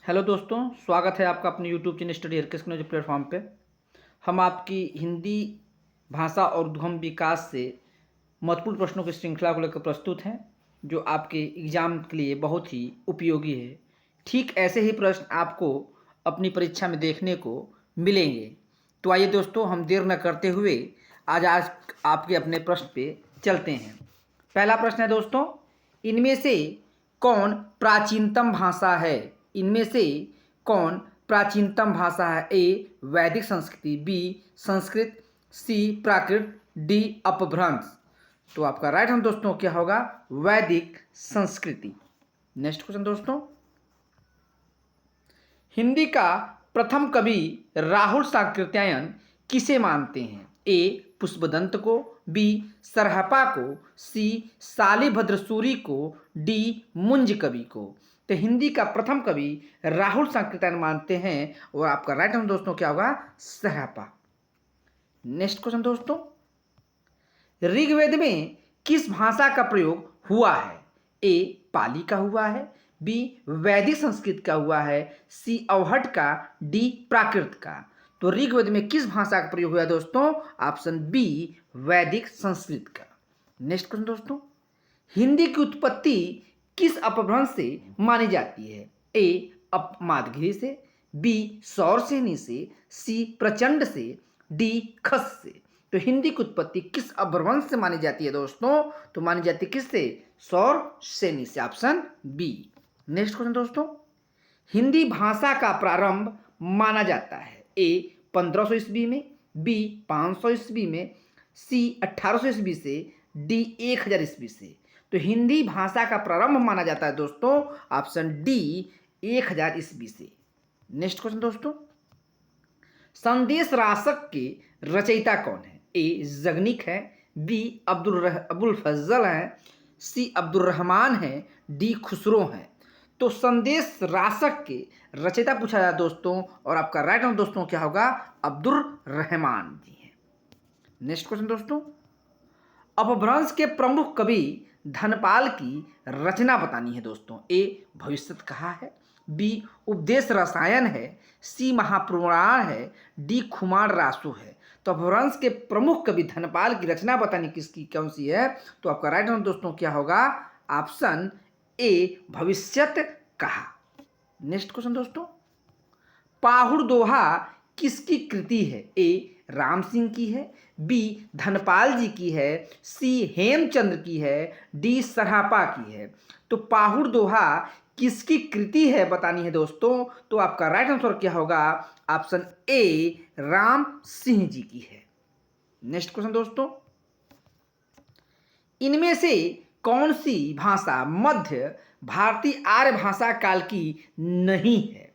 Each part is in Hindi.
हेलो दोस्तों, स्वागत है आपका अपने यूट्यूब चैनल स्टडी हरकस नॉलेज प्लेटफॉर्म पे। हम आपकी हिंदी भाषा और उद्गम विकास से महत्वपूर्ण प्रश्नों की श्रृंखला को लेकर प्रस्तुत हैं, जो आपके एग्जाम के लिए बहुत ही उपयोगी है। ठीक ऐसे ही प्रश्न आपको अपनी परीक्षा में देखने को मिलेंगे। तो आइए दोस्तों, हम देर न करते हुए आज आपके अपने प्रश्न पे चलते हैं। पहला प्रश्न है दोस्तों, इनमें से कौन प्राचीनतम भाषा है? इनमें से कौन प्राचीनतम भाषा है? ए वैदिक संस्कृति, बी संस्कृत, सी प्राकृत, डी अपभ्रंश। तो आपका राइट आंसर दोस्तों क्या होगा? वैदिक संस्कृति। नेक्स्ट क्वेश्चन दोस्तों, हिंदी का प्रथम कवि राहुल सांकृत्यायन किसे मानते हैं? ए पुष्पदंत को, बी सरहपा को, सी शालिभद्र सूरी को, डी मुंज कवि को। तो हिंदी का प्रथम कवि राहुल सांकृत्यायन मानते हैं और आपका राइट आंसर दोस्तों क्या होगा? सरहपा। नेक्स्ट क्वेश्चन दोस्तों, ऋग्वेद में किस भाषा का प्रयोग हुआ है? ए पाली का हुआ है, बी वैदिक संस्कृत का हुआ है, सी अवहट का, डी प्राकृत का। तो ऋग्वेद में किस भाषा का प्रयोग हुआ है दोस्तों? ऑप्शन बी वैदिक संस्कृत का। नेक्स्ट क्वेश्चन दोस्तों, हिंदी की उत्पत्ति किस अपभ्रंश से मानी जाती है? ए मादगिरी से, बी सौरसेनी से, सी प्रचंड से, डी खस से। तो हिंदी की उत्पत्ति किस अपभ्रंश से मानी जाती है दोस्तों? तो मानी जाती है किससे? सौरसेनी से, ऑप्शन बी। नेक्स्ट क्वेश्चन दोस्तों, हिंदी भाषा का प्रारंभ माना जाता है? ए 1500 ईस्वी में, बी 500 ईस्वी में, सी 1800 ईस्वी से, डी 1000 ईस्वी से। तो हिंदी भाषा का प्रारंभ माना जाता है दोस्तों ऑप्शन डी 1000 ईस्वी से। नेक्स्ट क्वेश्चन दोस्तों, संदेश रासक के रचयिता कौन है? ए जगनिक है, बी अबुल फजल है, सी अब्दुल रहमान है, डी खुसरो है। तो संदेश रासक के रचयिता पूछा जाए दोस्तों, और आपका राइट आंसर दोस्तों क्या होगा? अब्दुल रहमान जी हैं। नेक्स्ट क्वेश्चन दोस्तों, अपभ्रंश के प्रमुख कवि धनपाल की रचना बतानी है दोस्तों। ए भविष्यत कहा है, बी उपदेश रसायन है, सी महापुराण है, डी खुमार रासु है। तो अपभ्रंश के प्रमुख कवि धनपाल की रचना बतानी किसकी कौन सी है? तो आपका राइट आंसर दोस्तों क्या होगा? ऑप्शन ए भविष्यत कहा। नेक्स्ट क्वेश्चन दोस्तों, पाहुड़ दोहा किसकी कृति है? ए राम सिंह की है, बी धनपाल जी की है, सी हेमचंद्र की है, डी सरहापा की है। तो पाहुड़ दोहा किसकी कृति है बतानी है दोस्तों, तो आपका राइट आंसर क्या होगा? ऑप्शन ए राम सिंह जी की है। नेक्स्ट क्वेश्चन दोस्तों, इनमें से कौन सी भाषा मध्य भारतीय आर्य भाषा काल की नहीं है?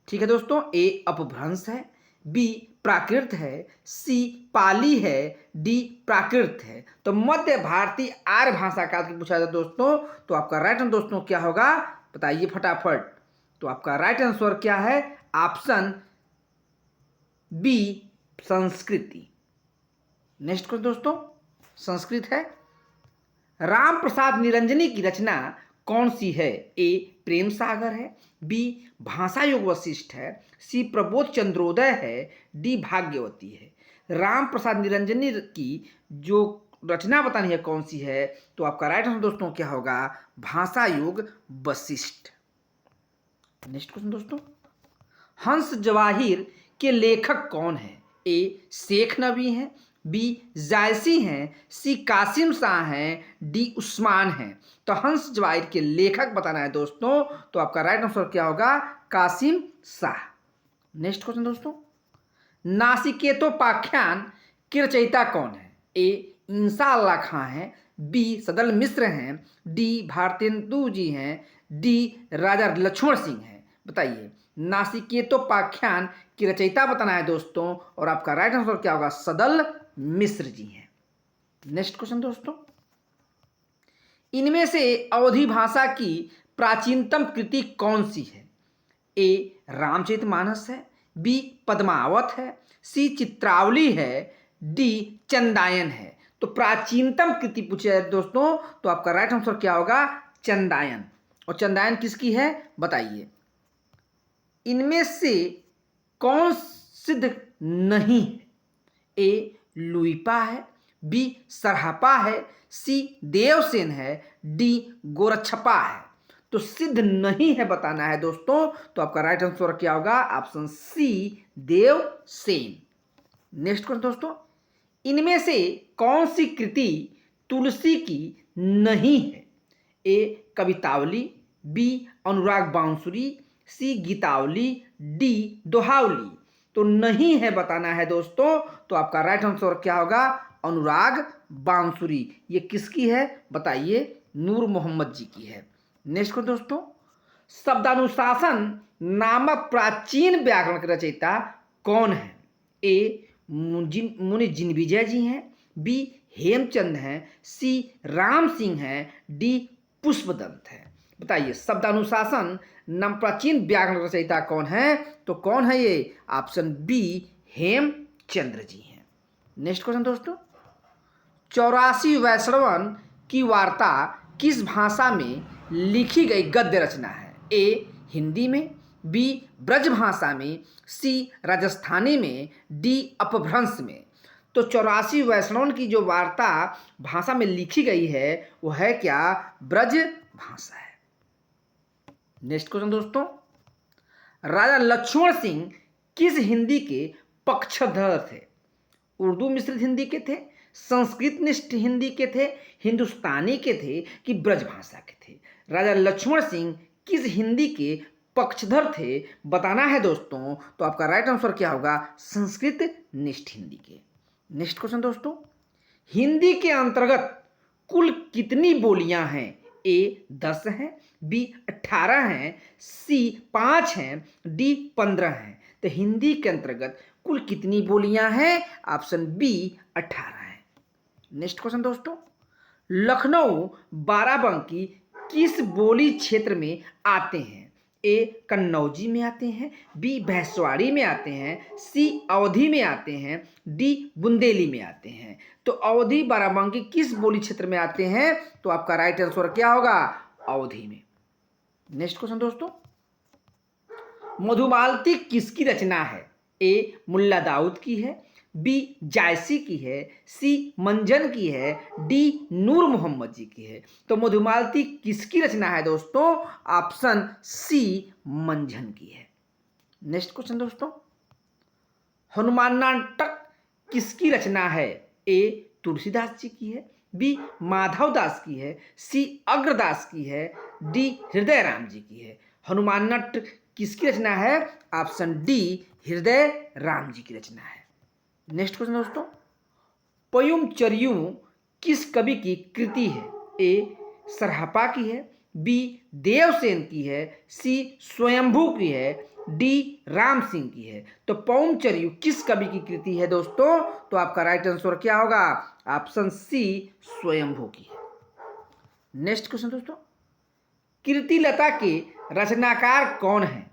ठीक है दोस्तों, ए अपभ्रंश है, बी प्राकृत है, सी पाली है, डी प्राकृत है। तो मध्य भारतीय आर्य भाषा काल की पूछा जाए दोस्तों, तो आपका राइट आंसर दोस्तों क्या होगा? बताइए फटाफट। तो आपका राइट आंसर क्या है? ऑप्शन बी संस्कृति। नेक्स्ट क्वेश्चन दोस्तों, संस्कृत है। राम प्रसाद निरंजनी की रचना कौन सी है? ए प्रेम सागर है, बी भाषा योग वशिष्ठ है, सी प्रबोध चंद्रोदय है, डी भाग्यवती है। राम प्रसाद निरंजनी की जो रचना बतानी है कौन सी है? तो आपका राइट आंसर दोस्तों क्या होगा? भाषा योग वशिष्ठ। नेक्स्ट क्वेश्चन दोस्तों, हंस जवाहिर के लेखक कौन है? ए शेख नबी हैं, बी जायसी हैं, सी कासिम शाह हैं, डी उस्मान हैं। तो हंस जवाहिर के लेखक बताना है दोस्तों, तो आपका राइट आंसर क्या होगा? कासिम शाह। नेक्स्ट क्वेश्चन दोस्तों, नासिकेतोपाख्यान के रचयिता कौन है? ए इंसा अल्लाह खां हैं, बी सदल मिश्र हैं, डी भारतेंदु जी हैं, डी राजा लक्ष्मण सिंह हैं। बताइए, नासिकेतोपाख्यान की रचयिता बताना है दोस्तों, और आपका राइट आंसर क्या होगा? सदल मिश्र जी हैं। नेक्स्ट क्वेश्चन दोस्तों, इनमें से अवधी भाषा की प्राचीनतम कृति कौन सी है? ए रामचरितमानस है, बी पद्मावत है, सी चित्रावली है, डी चंदायन है। तो प्राचीनतम कृति पूछे जाए दोस्तों, तो आपका राइट आंसर क्या होगा? चंदायन। और चंदायन किसकी है बताइए? इनमें से कौन सिद्ध नहीं है? ए लुइपा है, बी सरहपा है, सी देवसेन है, डी गोरक्षपा है। तो सिद्ध नहीं है बताना है दोस्तों, तो आपका राइट आंसर क्या होगा? Option C Devsen. Next question दोस्तों, इनमें से कौन सी कृति तुलसी की नहीं है? ए कवितावली, बी अनुराग बांसुरी, सी गीतावली, डी दोहावली। तो नहीं है बताना है दोस्तों, तो आपका राइट आंसर क्या होगा? अनुराग बांसुरी। ये किसकी है बताइए? नूर मोहम्मद जी की है। नेक्स्ट क्वेश्चन दोस्तों, शब्दानुशासन नामक प्राचीन व्याकरण के रचयिता कौन है? ए मुनि जिनविजय जी हैं, बी हेमचंद हैं, सी राम सिंह हैं, डी पुष्पदंत है। बताइए शब्दानुशासन नाम प्राचीन व्याकरण रचयिता कौन है? तो कौन है ये? ऑप्शन बी हेमचंद्र जी हैं। नेक्स्ट क्वेश्चन दोस्तों, 84 वैष्णवन की वार्ता किस भाषा में लिखी गई गद्य रचना है? ए हिंदी में, बी ब्रज भाषा में, सी राजस्थानी में, डी अपभ्रंश में। तो 84 वैष्णवन की जो वार्ता भाषा में लिखी गई है वो है क्या? ब्रज भाषा है। नेक्स्ट क्वेश्चन दोस्तों, राजा लक्ष्मण सिंह किस हिंदी के पक्षधर थे? उर्दू मिश्रित हिंदी के थे, संस्कृत निष्ठ हिंदी के थे, हिंदुस्तानी के थे कि ब्रज भाषा के थे? राजा लक्ष्मण सिंह किस हिंदी के पक्षधर थे बताना है दोस्तों, तो आपका राइट आंसर क्या होगा? संस्कृत निष्ठ हिंदी के। नेक्स्ट क्वेश्चन दोस्तों, हिंदी के अंतर्गत कुल कितनी बोलियां हैं? ए 10 हैं, बी 18 हैं, सी 5 हैं, डी 15 हैं। तो हिंदी के अंतर्गत कुल कितनी बोलियां हैं? ऑप्शन बी 18 है। नेक्स्ट क्वेश्चन दोस्तों, लखनऊ बाराबंकी किस बोली क्षेत्र में आते हैं? ए कन्नौजी में आते हैं, बी भैंसवाड़ी में आते हैं, सी अवधी में आते हैं, डी बुंदेली में आते हैं। तो अवधी बाराबंकी किस बोली क्षेत्र में आते हैं? तो आपका राइट आंसर क्या होगा? अवधी में। नेक्स्ट क्वेश्चन दोस्तों, मधुमालती किसकी रचना है? ए मुल्ला दाऊद की है, बी जायसी की है, सी मंजन की है, डी नूर मोहम्मद जी की है। तो मधुमालती किसकी रचना है दोस्तों? ऑप्शन सी मंजन की है। नेक्स्ट क्वेश्चन दोस्तों, हनुमान नाटक किसकी रचना है? ए तुलसीदास जी की है, बी माधवदास की है, सी अग्रदास की है, डी हृदय राम जी की है। हनुमान नाटक किसकी रचना है? ऑप्शन डी हृदय राम जी की रचना है। नेक्स्ट क्वेश्चन दोस्तों, पयुम चरियू किस कवि की कृति है? ए सरहपा की है, बी देवसेन की है, सी स्वयंभू की है, डी राम सिंह की है। तो पयुम चरियू किस कवि की कृति है दोस्तों? तो आपका राइट आंसर क्या होगा? ऑप्शन सी स्वयंभू की है। नेक्स्ट क्वेश्चन दोस्तों, कीर्तिलता के रचनाकार कौन है?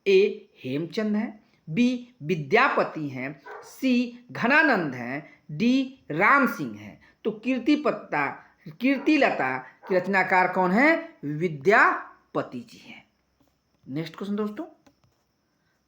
ए हेमचंद है, बी विद्यापति हैं, सी घनानंद हैं, डी राम सिंह हैं। तो कीर्तिलता की रचनाकार कौन है? विद्यापति जी हैं। नेक्स्ट क्वेश्चन दोस्तों,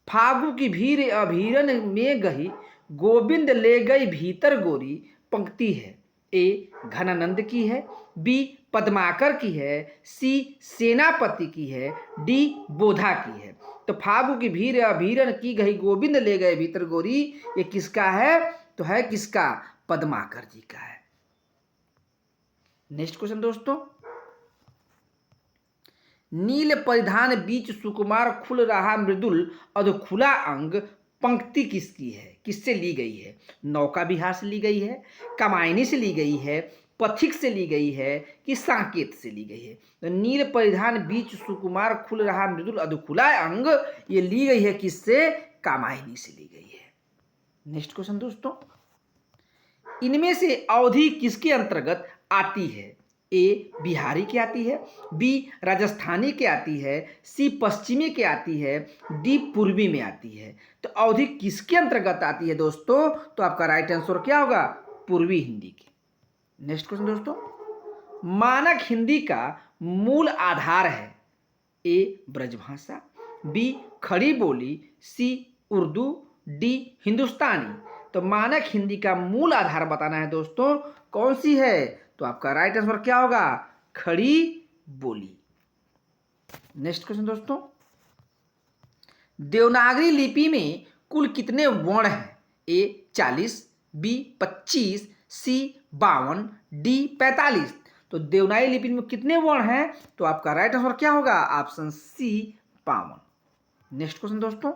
फागु की भीड़ अभीरन में गही, गोविंद ले गई भीतर गोरी पंक्ति है? ए घनानंद की है, बी पद्माकर की है, सी सेनापति की है, डी बोधा की है। तो फागु की भीड़ अभीरन की गई गोविंद ले गए भीतर गोरी, ये किसका है? तो है किसका? पद्माकर जी का है। नेक्स्ट क्वेश्चन दोस्तों, नील परिधान बीच सुकुमार खुल रहा मृदुल अधखुला अंग पंक्ति किसकी है? किससे ली गई है? नौका विहार से ली गई है, कामायनी से ली गई है, पथिक से ली गई है कि साकेत से ली गई है? तो नील परिधान बीच सुकुमार खुल रहा मृदुल अधखुला अंग, ये ली गई है किससे? कामायनी से ली गई है। नेक्स्ट क्वेश्चन दोस्तों, इनमें से अवधि किसके अंतर्गत आती है? ए बिहारी की आती है, बी राजस्थानी की आती है, सी पश्चिमी की आती है, डी पूर्वी में आती है। तो अवधि किसके अंतर्गत आती है दोस्तों? तो आपका राइट आंसर क्या होगा? पूर्वी हिंदी की। नेक्स्ट क्वेश्चन दोस्तों, मानक हिंदी का मूल आधार है? ए ब्रजभाषा, बी खड़ी बोली, सी उर्दू, डी हिंदुस्तानी। तो मानक हिंदी का मूल आधार बताना है दोस्तों, कौन सी है? तो आपका राइट आंसर क्या होगा? खड़ी बोली। नेक्स्ट क्वेश्चन दोस्तों, देवनागरी लिपि में कुल कितने वर्ण हैं? ए 40, बी 25, सी 52, डी 45। तो देवनागरी लिपि में कितने वर्ण हैं? तो आपका राइट आंसर क्या होगा? ऑप्शन सी 52। नेक्स्ट क्वेश्चन दोस्तों,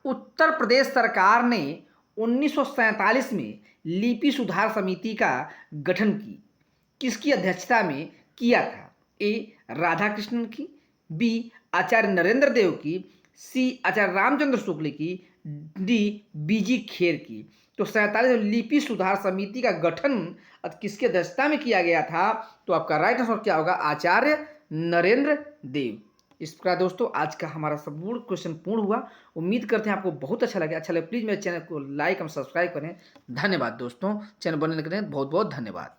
उत्तर प्रदेश सरकार ने 1947 में लिपि सुधार समिति का गठन किसकी अध्यक्षता में किया था? ए राधा कृष्णन की, बी आचार्य नरेंद्र देव की, सी आचार्य रामचंद्र शुक्ल की, डी बीजी खेर की। तो 47 लिपि सुधार समिति का गठन किसकी अध्यक्षता में किया गया था? तो आपका राइट आंसर क्या होगा? आचार्य नरेंद्र देव। इस प्रकार दोस्तों आज का हमारा संपूर्ण क्वेश्चन पूर्ण हुआ। उम्मीद करते हैं आपको बहुत अच्छा लगे। अच्छा लगे प्लीज़ मेरे चैनल को लाइक और सब्सक्राइब करें। धन्यवाद दोस्तों, चैनल बनने के लिए बहुत बहुत धन्यवाद।